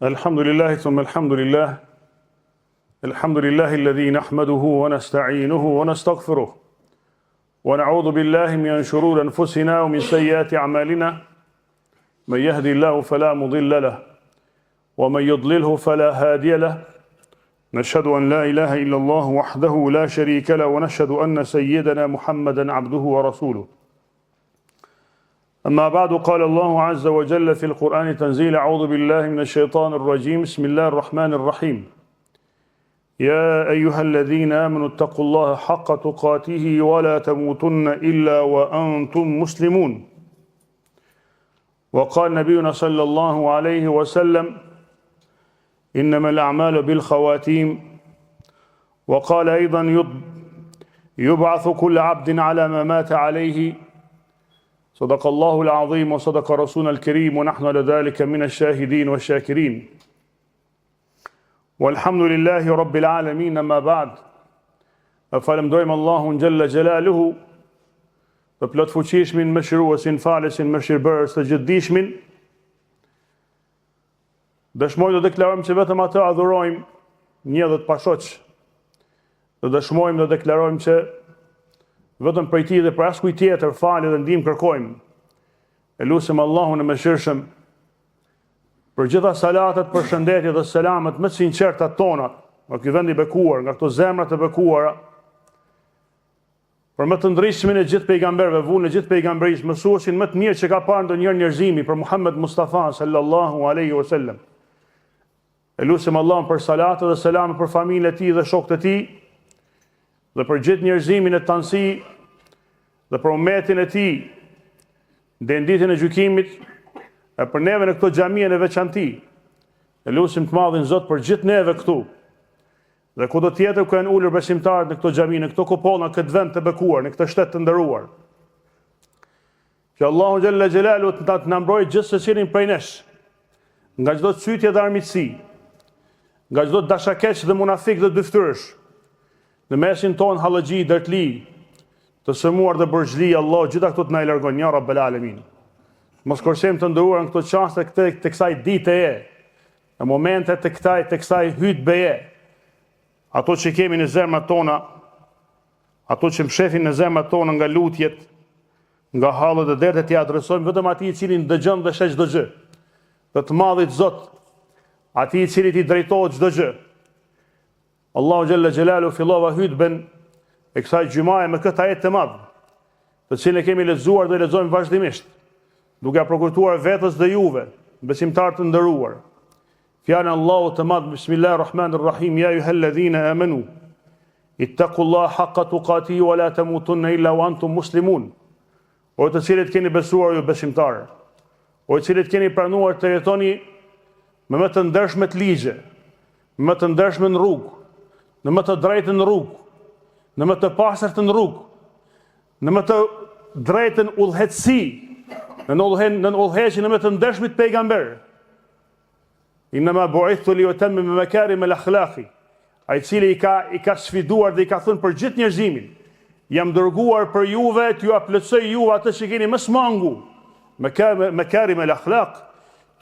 Alhamdulillah, thumma alhamdulillah. Alhamdulillah alladhi nahmaduhu wa nasta'inuhu wa nastaghfiruh. Wa na'udhu billahi min shururi anfusina wa min sayyiati a'malina. Man yahdihillahu fala mudilla lahu wa man yudlilhu fala hadiya lahu. Nashhadu an la ilaha illa Allah wahdahu la sharika lahu wa nashhadu anna sayyidana Muhammadan 'abduhu wa rasuluh. أما بعد قال الله عز وجل في القرآن تنزيل أعوذ بالله من الشيطان الرجيم بسم الله الرحمن الرحيم يا أيها الذين آمنوا اتقوا الله حق تقاته ولا تموتن إلا وأنتم مسلمون وقال نبينا صلى الله عليه وسلم إنما الأعمال بالخواتيم وقال أيضا يبعث كل عبد على ما مات عليه صدق الله العظيم وصدق رسولنا الكريم ونحن على ذلك من الشاهدين والشاكرين والحمد لله رب العالمين أما بعد فلمدojmë Allahun Gjelle Gjelaluhu për plot fuqishmin, mëshiruesin, falesin, mëshirbërës të gjithdijshmin. Dëshmojmë dhe deklarojmë që vetëm atë adhurojmë një dhe të pashoq. Dhe dëshmojmë dhe deklarojmë që vetëm prej tij dhe për askuj tjetër falje dhe ndihmë kërkojmë. E lutem Allahun e mëshirshëm për gjitha salatet, për shëndetje dhe selamet më të sinqerta tona, nga ky vend i bekuar, nga këto zemra të bekuara, për më të ndrishmin e gjithë pejgamberëve, vullën e gjithë pejgamberisë, mësuesin më të mirë që ka parë ndonjëherë njerëzimi, për Muhammed Mustafa sallallahu alaihi wasallam. E lutem Allahun për salatet dhe selamet për familjen e tij dhe shokët e tij, dhe për gjithë njerëzimin e tansi dhe për umetin e tij dhe në ditën e gjykimit e për neve në këto xhamie në veçanti. E lutim të madhin Zot për gjithë neve këtu dhe kudo tjetër ku janë ulur besimtarët në këto xhami, në këto kupolla, në këtë vend të bekuar, në këtë shtet të nderuar. Që Allahu Gjelle Gjelalu të na mbrojë gjithë secilin prej nesh nga çdo çytje dhe armiqësi, nga çdo dashakeq dhe munafik dhe dyftyrësh. Në mesin ton hallëgji, dërtli, të sëmuar dhe bërgjli, Allah gjitha këto të na i largon, ja Rabbel Alamin. Mos korsem të ndëruar në këto çaste të kësaj dite e, në momente të kësaj hutbeje, ato që kemi në zemrat tona, ato që mshefin në zemrat tona nga lutjet, nga hallet dhe dertet i adresojmë vetëm atij i cili dëgjon dhe sheh çdo gjë, dhe të madhit Zot, atij i cili i drejtohet çdo gjë. Allahu Gjelle Gjelalu fillova hutben e kësaj gjumaje me këtë ajet të madh, të cilën e kemi lexuar dhe lexojmë vazhdimisht, duke përkujtuar vetes dhe juve, besimtarë të nderuar. Fjalën Allahu të madh, Bismillahirrahmanirrahim, ya ayyuhalladhina amanu ittaqullaha haqqa tuqatihi wa la tamutunna illa wa antum muslimun. O të cilët keni besuar ju besimtarë, o të cilët keni pranuar të jetoni me më të ndershmet ligje, me më të ndershmen rrugë, në më të drejtën rrugë, në më të pastërtën rrugë, në më të drejtën udhëheci, në udhëheqjen e më të ndershmit pejgamber. Innama bu'ithtu li utammima makarim al-akhlaqi. Ai cili i ka sfiduar dhe i ka thënë për gjithë njerëzimin, jam dërguar për juve t'ju plotësoj juve atë që keni më smangu, makarim al-akhlaq,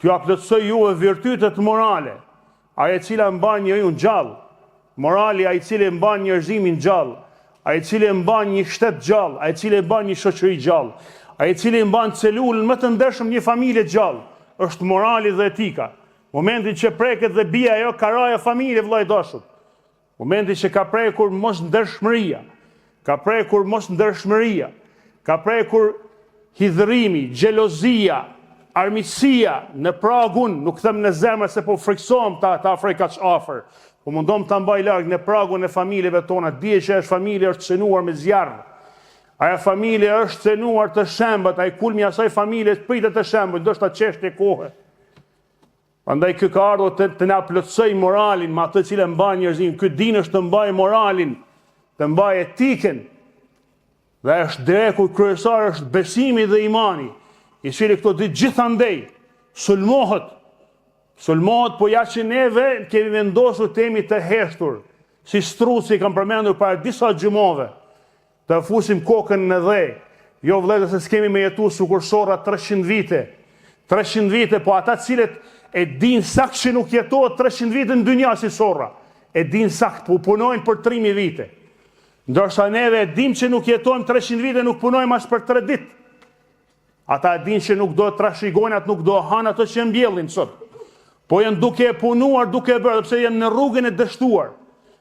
t'ju plotësoj juve virtytet morale, ajo e cila mban njeriu gjallë. Morali ai i cili mban njerëzimin gjallë, ai i cili mban një shtet gjallë, ai i cili mban një shoqëri gjallë, ai i cili mban celulën më të ndershëm një familje gjallë, është morali dhe etika. Momenti që preket dhe bie ajo karaja familje vllai dashur. Momenti që ka prekur mos ndershmëria, ka prekur hidhrimi, xhelozia, armiqësia në pragun, nuk them në zemër se po friksohem ta afroj kaq afër. Po mundom ta mbaj larg në pragun e familjeve tona, dije që është familje është cenuar me zjarr. Aja familje është cenuar të shembët, ai kulmi i asaj familje pritet të shembët, ndoshta çështje kohe. Prandaj ky ka ardhur të na plotësoj moralin me atë që mban njerëzim. Ky din është të mbaj moralin, të mbaj etikën. Dhe është dreku kryesor është besimi dhe imani, i cili këto ditë gjithandej sulmohet, po ja që neve kemi vendosur temi të heshtur, si struci kam përmendur para disa gjumave, të fusim kokën në dhe, jo vëllezër se s'kemi me jetu sukur sorra 300 vite, 300 vite, po ata cilët e din sakt që nuk jetohet 300 vite në dynja si sorra, e din sakt, po punojnë për 3000 vite. Ndërsa neve e dim që nuk jetojmë 300 vite, nuk punojmë as për 3 ditë. Ata e din që nuk do të trashëgojnë, atë nuk do hanë ato që mbjellin sot. Po janë duke e punuar, duke e bërë, pse janë në rrugën e dështuar.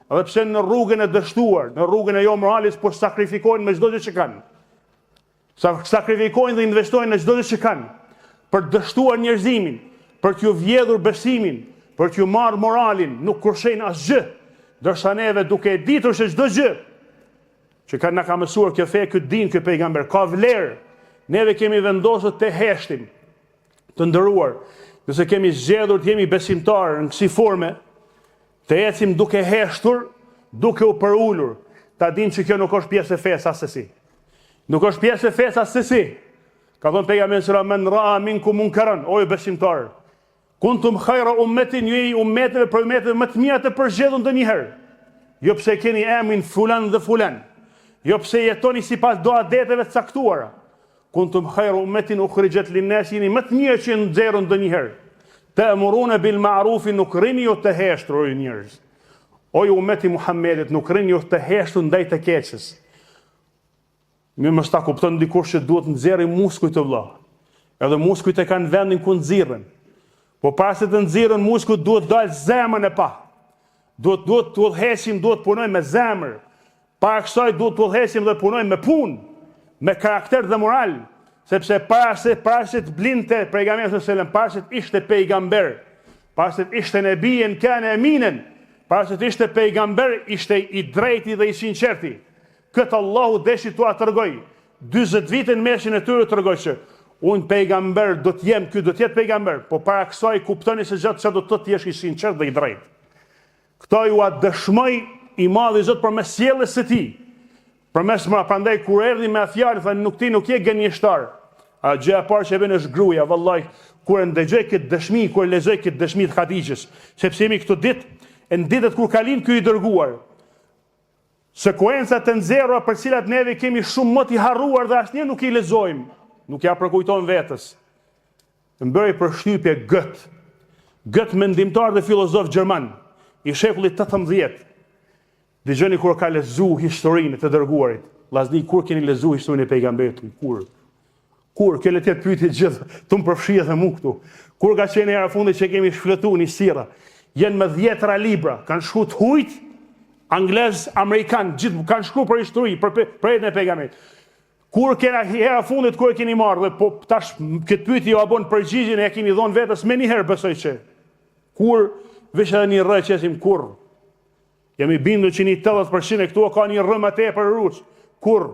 Edhe pse në rrugën e dështuar, në rrugën e jo moralis, po sakrifikojnë me çdo gjë që kanë. Sakrifikojnë dhe investojnë në çdo gjë që kanë për dështuar njerëzimin, për t'ju vjedhur besimin, për t'ju marrë moralin, nuk kurshejnë asgjë. Ndërsa neve duke e ditur se çdo gjë që na ka mësuar kjo fe, ky din, ky pejgamber, ka vlerë. Neve kemi vendosur të heshtim, të ndëruar, nëse kemi zgjedhur të jemi besimtarë në kësi forme, të ecim duke heshtur, duke u përulur, ta dim që kjo nuk është pjesë e fesë asesi. Nuk është pjesë e fesë asesi. Ka thonë pejgamberi sallallahu alajhi wasallam, men ra'a minkum munkaran, o besimtarë, kuntum khayra ummetin, ju i ummeteve për ummeteve më të mira të përzgjedhur ndonjëherë. Jo pse keni emrin fulan dhe fulan, jo pse jetoni sipas doadeteve të caktuara. Kuntum khayra ummetin ukhrijat lin-nas, jeni më të mirë që nxjerrën ndonjëherë. Ta'muruna bil ma'ruf, nuk rini ju të heshtur njerëz. O ju ummeti Muhammedit, nuk rini ju të heshtur ndaj të keqës. Mirë mos ta kupton dikush që duhet nxjerrë muskujt të vëlla. Edhe muskujt e kanë vendin ku nxirren. Po para se të nxirren muskujt duhet dalë zemrën e pa. Duhet të udhëhesim, duhet punojmë me zemër. Para kësaj duhet të udhëhesim dhe punojmë me punë, me karakter dhe moral, sepse para se të blinte pejgamberi sallallahu alajhi wasallam, para se të ishte pejgamber, para se të ishte nebien kanë eminen, para se të ishte pejgamber, ishte i drejti dhe i sinqerti. Këtë Allahu deshi t'ua tregoj. 40 vite në meshin e tyre tregoj që unë pejgamber do të jem, ky do të jetë pejgamber, po para kësaj kuptoni se gjatë çfarë do të thotë jesh i sinqert dhe i drejtë. Këto ju a dëshmoj i madhi Zot përmes sjelljes së tij. Përmes më prandaj kur erdhi me fjalë thënë nuk ti nuk je gënjeshtar. A gjë e parë që vjen është gruaja, vallahi, kur ndëgjoj këtë dëshmi, kur lexoj këtë dëshmi të Hadixhës, sepse jemi këto ditë, në ditët kur ka lind ky i dërguar. Sekuenca të nxjerrura për cilat neve kemi shumë më të harruar dhe asnjë nuk i lexojmë, nuk ja përkujton vetes. Më bëri përshtypje Goethe mendimtar dhe filozof gjerman i shekullit 18. Dëgjoni kur ka lexuar historinë të dërguarit. Vllazni, kur keni lexuar historinë e pejgamberit? Kur keni të pyetje gjithë, të më përfshijë edhe mua këtu. Kur ka qenë era fundit që kemi shfletuar në sirra? Janë më 10 libra, kanë shkruar hujt, anglez, amerikan, gjithë kanë shkruar për histori, për jetën e pejgamberit. Kur kena hera fundit kur e keni marrë, po tash këtë pyetje ju a bën përgjigjen e keni dhënë vetes më një herë besoj që. Kur veç edhe një rrë qesim kur. Jemi bindur që një 80% e këtu ka një rrë më tepër rruç. Kur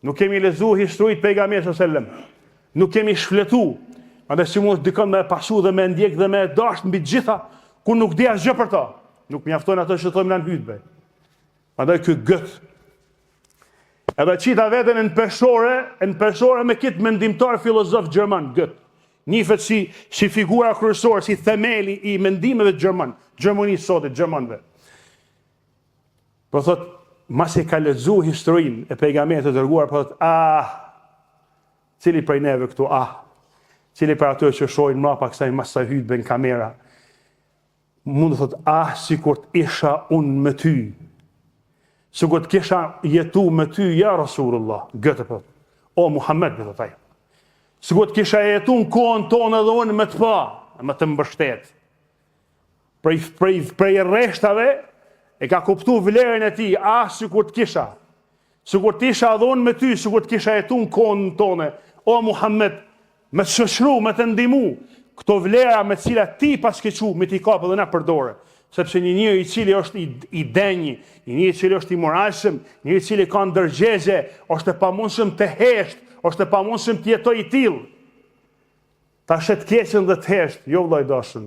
nuk kemi lexuar historitë pejgamberit sallallahu alajhi wasallam. Nuk kemi shfletuar. Andaj si mund dikon me pasu dhe me ndjek dhe me dash mbi të gjitha, ku nuk di asgjë për ta. Nuk mjafton ato që thonë në hutbe. Andaj ky Goethe edhe qita veten në peshore me këtë mendimtar filozof gjerman, Goethe. Nifet si figura kryesore, si themeli i mendimeve gjerman, Gjermanisë sotit, gjermanëve. Po thot, masi ka lexuar historinë e pejgamberit të dërguar, po thot, cili prej neve këtu, cili prej atyre që shohin mbrapa kësaj masa hutbe në kamera, mund të thot, sikur të isha unë me ty. Sikur të kisha jetu me ty, ja Rasulullah, Goethe po. O Muhammed, me thot ai. Sikur të kisha jetu në kohën tonë edhe unë me të pa, me të mbështet. Prej rreshtave e ka kuptu vlerën e tij, sikur të kisha. Sikur të isha edhe unë me ty, sikur të kisha jetu në kohën tonë. O Muhammed, me të shoqëru, me të ndihmu, këto vlera me të cilat ti pas ke qu, me t'i kapë dhe na përdore. Sepse një njeri i cili është i denjë, një njeri i cili është i moralshëm, një njeri i cili ka ndërgjegje, është e pamundshëm të hesht, është e pamundshëm të jetojë i tillë. Ta shet keqen dhe të hesht, jo vllai dashur.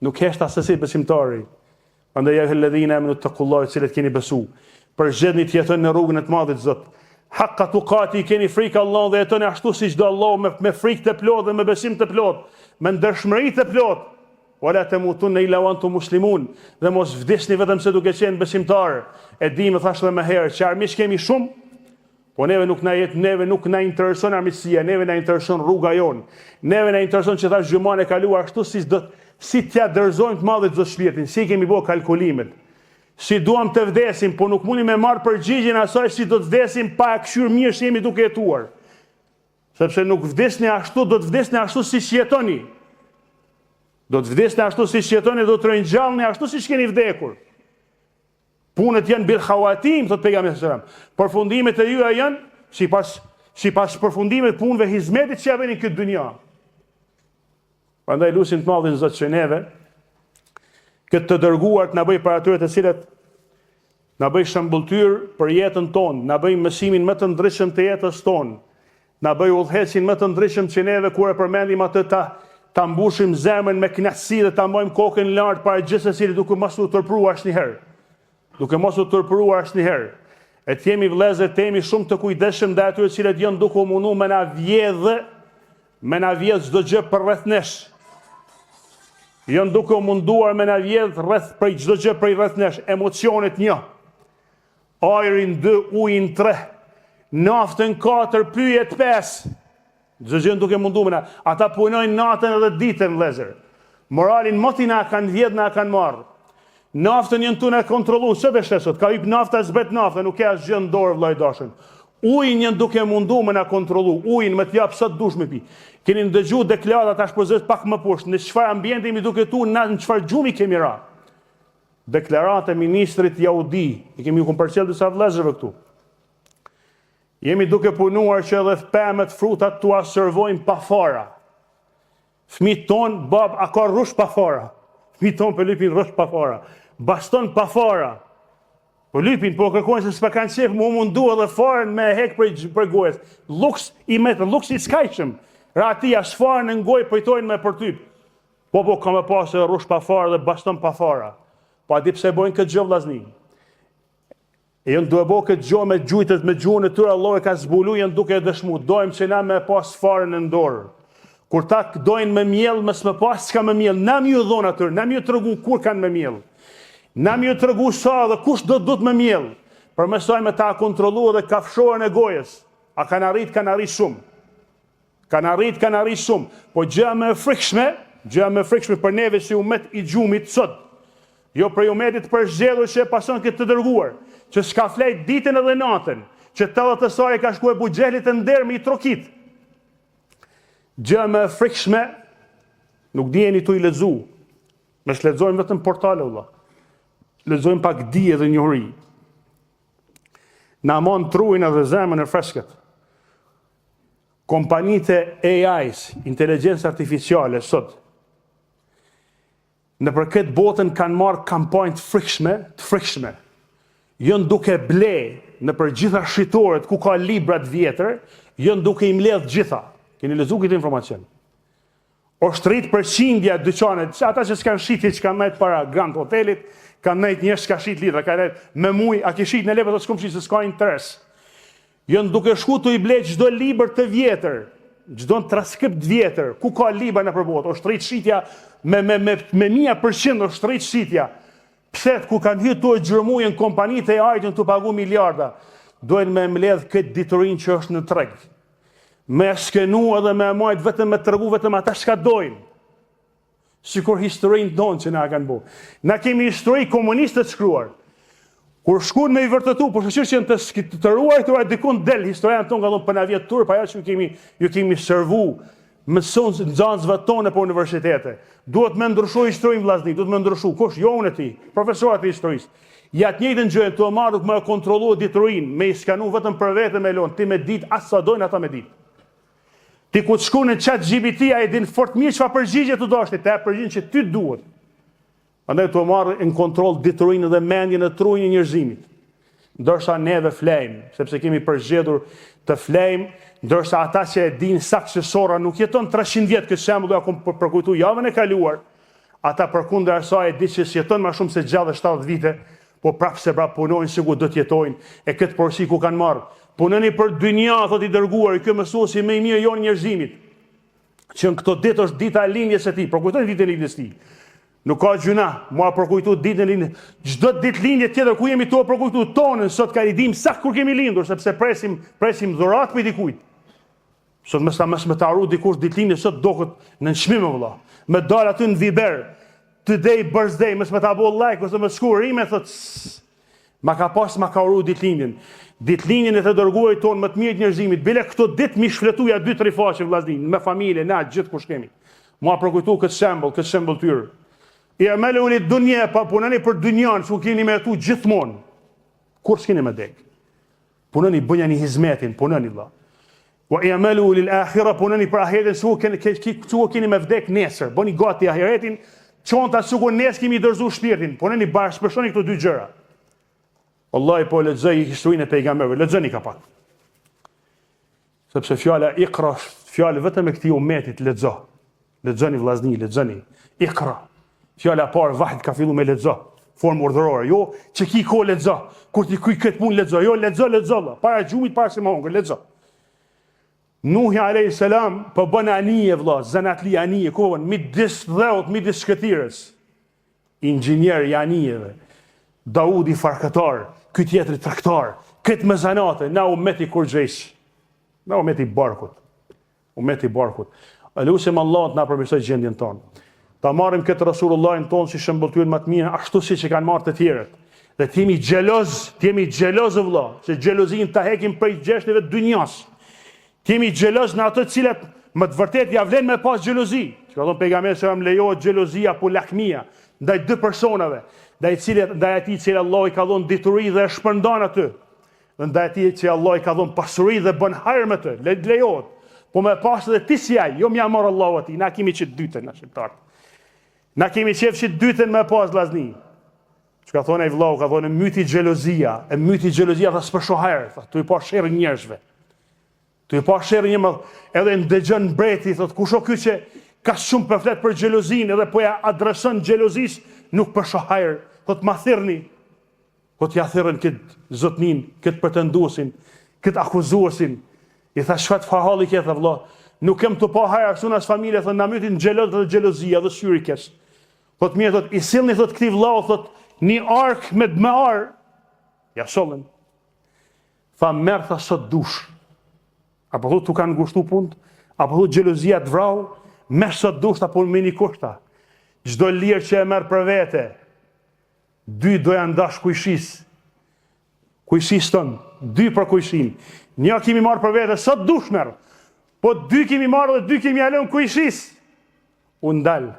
Nuk hesht asesi besimtari. Andaj ja alladhina amanu taqullaha, cilët keni besu, përgjithni të jetojnë në rrugën e të Madhit Zot. Haqqa tuqati, keni frikë Allah dhe jetoni ashtu siç do Allah, me frikë të plotë dhe me besim të plotë, me ndershmëri të plotë. Wala tamutunna illa wa antum muslimun, dhe mos vdesni vetëm se duke qenë besimtar. E di më thash edhe më herë që armiq kemi shumë, Po neve nuk na intereson armiqësia, neve na intereson rruga jonë. Neve na intereson që ta gjymon e kaluar ashtu si t'ja dërzojmë të madhe çdo shpirtin, si kemi bërë kalkulimet. Si duam të vdesim, po nuk mundi me marrë përgjigjen asaj si do të vdesim pa e këshyrë mirë si jemi duke jetuar. Sepse nuk vdesni ashtu, do të vdesni ashtu si jetoni. Do të vdesni ashtu si jetoni, do të ringjallni ashtu si keni vdekur. Punët janë bil khawatim, thot pejgamberi sallallahu alajhi wasallam. Përfundimet e juaja janë sipas përfundimit punëve hizmetit që ja bëni këtë dynja. Prandaj lutim të madhin Zot që neve këtë të dërguar të na bëj për atyre të cilët na bëj shëmbulltyr për jetën tonë, na bëj mësimin më të ndryshëm të jetës tonë, na bëj udhëhecin më të ndryshëm që neve kur e përmendim atë ta mbushim zemrën me kënaqësi dhe ta mbajmë kokën lart para gjithë secilit duke mos u turpëruar asnjëherë. Duke mos u turpëruar asnjëherë. E të jemi vëllezër, të jemi shumë të kujdesshëm ndaj atyre të cilët janë duke u munduar me na vjedh çdo gjë përreth nesh. Janë duke u munduar me na vjedh për çdo gjë përreth nesh, emocionet 1, ajrin 2, ujin 3, naftën 4, pyjet 5. Çdo gjë duke munduar me na. Ata punojnë natën edhe ditën, vëllezër. Moralin moti na kanë vjedh, na kanë marrë. Naftën janë tu në kontrollu, çfarë është sot? Ka hip nafta, zbet nafta, nuk ka asgjë në dorë vllai dashur. Ujin janë duke munduar me na kontrollu, ujin me t'jap sa dush me pi. Keni dëgjuar deklaratat tash po zot pak më poshtë, në çfarë ambienti jemi duke tu, në çfarë gjumi kemi ra. Deklarata e ministrit Jaudi, i kemi ku përcjell disa vëllezërve këtu. Jemi duke punuar që edhe pemet, frutat tua servojnë pa fara. Fëmijët ton, bab, a ka rrush pa fara? Fëmijët ton për lypin rrush pa fara. Baston pa fara. Po lypin, po kërkojnë se s'pa kanë qef, mu mundu edhe farën me hek për gojës. Luks i metër, luks i skajshëm. Ratia, s'farën në ngoj pëjtojnë me përtyp. Po ka me pasë rrush pa fara dhe baston pa fara. Po a di pse bojnë këtë gjë vllazni. E janë duhe bo këtë gjë me gjujtët, me gjuhën e tyre, Allah e ka zbulu, janë duke e dëshmu. Dojmë që na me pas farën në dorë. Kur ta dojnë me miell, mës me pas s'ka me miell. Na mi ju dhonë atyre, na mi ju të rëgu kur kanë me miell. Na mi ju të rëgu sa dhe kush do të me miell. Për mesoj me ta kontrolu edhe kafshorën e gojës. A kanë arrit shumë. Kanë arrit shumë. Po gjëja më e frikshme për neve si umet i gjumit sot. Jo për umetit për zgjedhur që pason këtë të dërguar. Që s'ka flejt ditën edhe natën. Që të dhe të sari ka shkuar bugjelit e nderë me i trokit. Gjë më frikshme, nuk dijeni tu i lexu. Me lexojmë vetëm portale valla. Lexojmë pak dije dhe njohuri. Na mon truin edhe zemrën e freskët. Kompanitë AI-s, inteligjencë artificiale sot, në për këtë botën kanë marrë kampanjë të frikshme. Jënë duke ble në për gjitha shitoret ku ka libra të vjetër, jënë duke i mbledh gjitha. Keni lexuar këtë informacion? Oshtrit për qindja dyqanet, ata që s'kan shitje që kanë nejtë para Grand Hotelit, kanë nejtë njështë s'ka shit lidra, ka nejtë me muj, a ki shit në lepë, të s'kom shit se s'ka interes. Jënë duke shku të i blejt çdo libër të vjetër, çdo në transkript vjetër, ku ka libra në përbot, oshtrit shitja me 100% oshtrit shitja. Pse ku kanë hyrë të gjërmujën kompanitë e ajtën të pagu miliarda, dojnë me mbledh këtë diturin që është në treg. Me skenu edhe me majt vetëm me tregu vetëm ata shka dojnë. Sikur historinë tonë që na kanë bu. Na kemi histori komuniste të shkruar. Kur shkun me i vërtetu, por shqyr që në të ruajtura dikun del historian tonë nga dhëmë për na vjetë turë, pa ja që ju kemi servu mëson nxënësve tonë për universitete. Duhet me ndryshu historinë vllazni, duhet me ndryshu. Kush? Jo unë e ti, profesorat e historisë. Ja të njëjtën gjë të marrë me kontrollu diturinë, me i skanu vetëm për vete me lon, ti me ditë as sa dojnë ata me ditë. Ti ku të shku në ChatGPT-a e din fort mirë çfarë përgjigje të dashti, te përgjigjen që ty duhet. Andaj të marrë në kontroll diturinë dhe mendjen e trunjë njerëzimit. Ndërsa neve flejmë, sepse kemi përgjedhur të flejmë, ndërsa ata që e dinë saksesora nuk jeton 300 vjet, këtë shembull do ja përkujtu javën e kaluar. Ata përkundër asaj e di që jeton më shumë se gjallë 70 vite, po prapë se prapë punojnë sikur do të jetojnë, e këtë porsi ku kanë marrë. Punoni për dynja, thot i dërguar, i kjo mësuesi më i mirë jonë njerëzimit. Që në këto ditë është dita e lindjes së tij, përkujtoni ditën e lindjes së tij. Nuk ka gjuna, mua përkujtu ditën lindje. Çdo ditë lindje tjetër ku jemi to përkujtu tonën, sot ka i dim sa kur kemi lindur, sepse presim dhurat për dikujt. Sot mos më ta harru dikush ditëlindje sot doket në çmim vëlla. Me dal aty në Viber, today birthday, mos më ta bëu like ose më shkurime thot. Ma ka harru ditëlindjen. Ditëlindjen e të dërguarit ton më të mirë të njerëzimit, bile këto ditë mi shfletuja 2-3 faqe vllaznin, me familje, na gjithë kush kemi. Mua përkujtu këtë shembull tyr. I amelu li dunje, pa punoni për dynjan, që keni me tu gjithmonë. Kur s'keni me dek? Punoni, bënja një hizmetin, punoni vlla. Wa i amelu li l'akhira, punoni për ahiretin, që keni me vdek nesër. Bëni gati ahiretin, qonta që nesër kemi dërzu shpirtin. Punoni, bashkëpërshoni këto dy gjëra. Wallahi po lexoj historinë e pejgamberëve, lexoni ka pak. Sepse fjala Iqra, fjala vetëm e këtij ummetit lexo. Lexoni vllazni, lexoni. Iqra. Fjala parë vahid ka filluar me lexo, formë urdhërore. Jo që ki ko lexo, kur ti kuj këtë punë lexo, jo lexo. Para gjumit, para se më hongër, lexo. Nuhi alayhis salam po bën anije vëlla, zanatli anije, ku bën midis dheut, midis shkëtirës. Inxhinier i anijeve. Daudi farkatar, ky tjetri traktar, këtë me zanate, na ummeti kurxhesh. Na ummeti barkut. Elusim Allah të na përmirësoj gjendjen tonë. Ta marrim këtë Rasulullahin tonë si shembulltyr më të mirë, ashtu siç e kanë marrë të tjerët. Dhe t'jemi xheloz vëlla, se xhelozin ta hekim prej gjeshteve të dynjas. T'jemi xheloz në ato të cilat më të vërtet ja vlen me pas xhelozi. Që ka thonë pejgamberi se lejohet xhelozia apo lakmia ndaj dy personave, ndaj atij që Allah i ka dhënë dituri dhe e shpërndan aty. Dhe ndaj atij që Allah i ka dhënë pasuri dhe bën hajër me të. Lejohet. Po me pas edhe ti si ai, jo m'ja marr Allahu atij, na kemi që dytën na shqiptar. Na kemi qef që dytën me pas vllazni. Që ka thonë ai vllau, ka thonë myti xhelozia, tha s'po shoh hajër, tha, tu i pa sherrë njerëzve. Edhe ndëgjon mbreti, thot kush o ky që ka shumë përflet për xhelozinë edhe po ja adreson xhelozis, nuk po shoh hajër, thot ma thirrni. Po t'ja thirrën këtë zotnin, këtë pretenduesin, këtë akuzuesin. I tha çfarë fahalli ke tha vëlla, nuk kem të pa hajër ashtu as familje, thot na mytin xheloz dhe xhelozia dhe syri kesh. Thot mirë, thot i sillni thot këtij vllau thot një ark me dëmar. Ja sollën. Tha merr tha sot dush. Apo thot tu kanë ngushtu punë, apo thot xhelozia të vrau, merr sot dush apo me një kushta. Çdo lirë që e merr për vete, dy do janë dash kujshis. Kujshis ton, dy për kujshin. Një kemi marrë për vete, sot dush merr. Po dy kemi marrë dhe dy kemi alën kujshis. U ndal.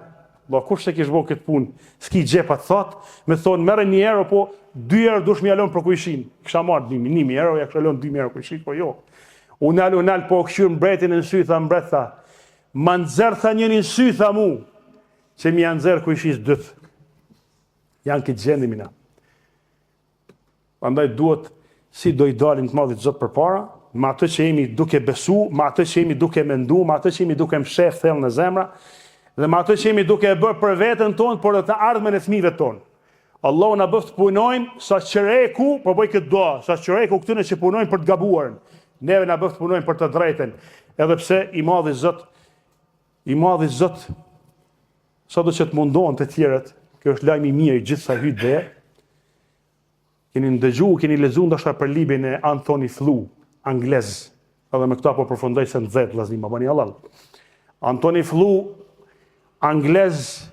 Do kush se kish bëu këtë punë, s'ki xhepa thot, me thon merr 1 euro, po 2 euro dush më alën për kujshin. Kisha marrë 1.000 euro, ja kisha lënë 2 euro kujshin, po jo. Unal po këshyr mbretin në sy, tha mbret tha, ma nxerr tha njërin sy tha mu, që mi janë nxerr kujshis dyt. Janë këtë gjendim na. Prandaj duhet si do i dalin të madhit Zot përpara, me atë që jemi duke besu, me atë që jemi duke mendu, me atë që jemi duke mshef thellë në zemra, dhe me atë që jemi duke e bërë për veten tonë, por edhe të ardhmen e fëmijëve tonë. Allahu na bëft punojmë sa qereku, po bëj këtë dua, sa qereku këtyre që punojnë për të gabuarën. Neve na bëft punojmë për të drejtën, edhe pse i madhi Zot, sado që të mundohen të tjerët, kjo është lajmi i mirë i gjithë sa hyjë dhe. Keni ndëgjuar, keni lexuar ndoshta për librin e Anthony Flew, anglez. Edhe me këta po përfundoj se nxet vllazni, ma bani halal. Anthony Flew, anglez,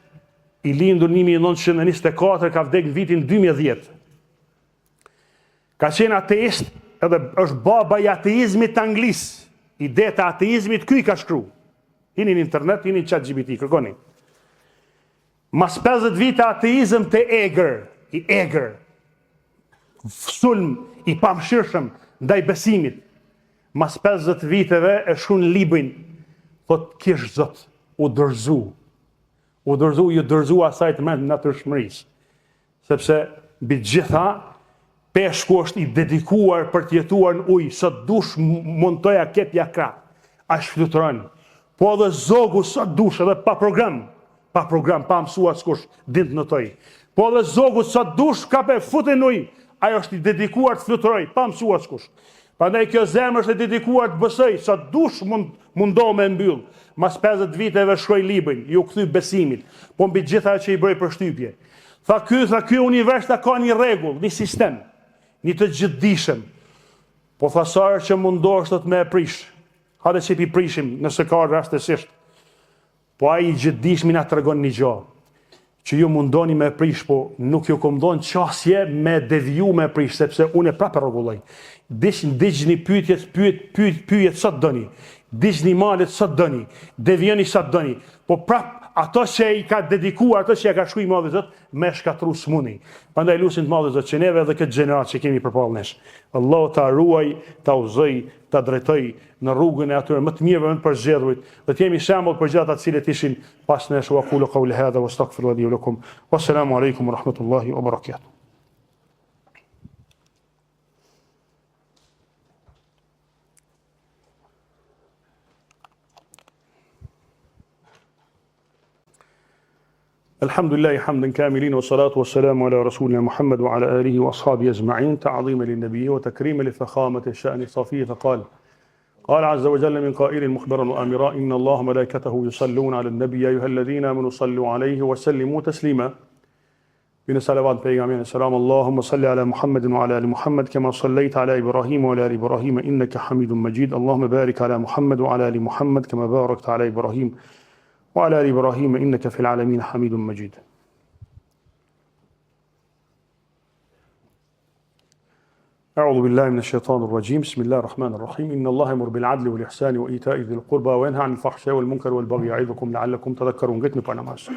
i lindur 1924, ka vdek në vitin 2010. Ka qenë ateist, edhe është baba i ateizmit anglis. Ide të ateizmit ky ka shkruar. Hini në internet, hini në ChatGPT, kërkoni. Mas 50 vite ateizëm të egër, sulm i pamshirshëm ndaj besimit. Mas 50 viteve e shkruan librin, thot kish Zot, u dërzu asaj të mend natyrshmërisë. Sepse mbi gjitha peshku është i dedikuar për të jetuar në ujë, sot dush montoja kepja krah, as fluturon. Po edhe zogu sot dush edhe pa program, pa mësuar s'kush din të notoj. Po edhe zogu sot dush ka pe futen në ujë, ajo është i dedikuar të fluturoj, pa mësuar s'kush. Prandaj kjo zemër është e dedikuar të BSI, sa dush mundo me mbyll. Mas 50 viteve shkroi librin, ju kthy besimit, po mbi gjitha që i bëri përshtypje. Tha ky univers ka një rregull, një sistem, një të gjithdijshëm. Po thasar që mundohesh të me e prish. Hajde që i prishim nëse ka rastësisht. Po ai i gjithdijshmi na tregon një gjë, që ju mundoni me prish, po nuk ju kombdon qasje me deviju me prish, sepse unë prapë rregulloj. Digjni pyetjet sa doni. Digjni malet sa doni. Devijoni sa doni. Po prapë ato që i ka dedikuar, ato që ja ka shkruar Madhi Zot, me shkatru smuni. Prandaj lutim të Madhi Zot që neve edhe këtë gjenerat që kemi përpallë nesh, Allahu ta ruaj, ta udhëzoj, ta drejtoj në rrugën e atyre më të mirëve, më të përzgjedhurit, dhe të jemi shembull për gjithë ata të cilët ishin pas nesh. Wa qulu qawli hadha wastaghfirullahi li wa lakum. Wassalamu alaykum wa rahmatullahi wa barakatuh. الحمد لله حمدا كاملين والصلاة والسلام على رسولنا محمد وعلى آله وأصحابه أجمعين تعظيما للنبي وتكريما لفخامة الشأن الصفي. فقال عز وجل من قائل مخبرا وآمرا إن الله ملائكته يصلون على النبي يا أيها الذين آمنوا صلوا عليه وسلموا تسليما. بنا صلوات بيغامين السلام اللهم صل على محمد وعلى آل محمد كما صليت على إبراهيم وعلى آل إبراهيم إنك حميد مجيد. اللهم بارك على محمد وعلى آل محمد كما باركت على إبراهيم وعلى آل إبراهيم إنك في العالمين حميد مجيد. أعوذ بالله من الشيطان الرجيم. بسم الله الرحمن الرحيم. إن الله يأمر بالعدل والإحسان وإيتاء ذي القربى وينهى عن الفحشاء والمنكر والبغي يعظكم لعلكم تذكرون. Gëtë në parë namaz.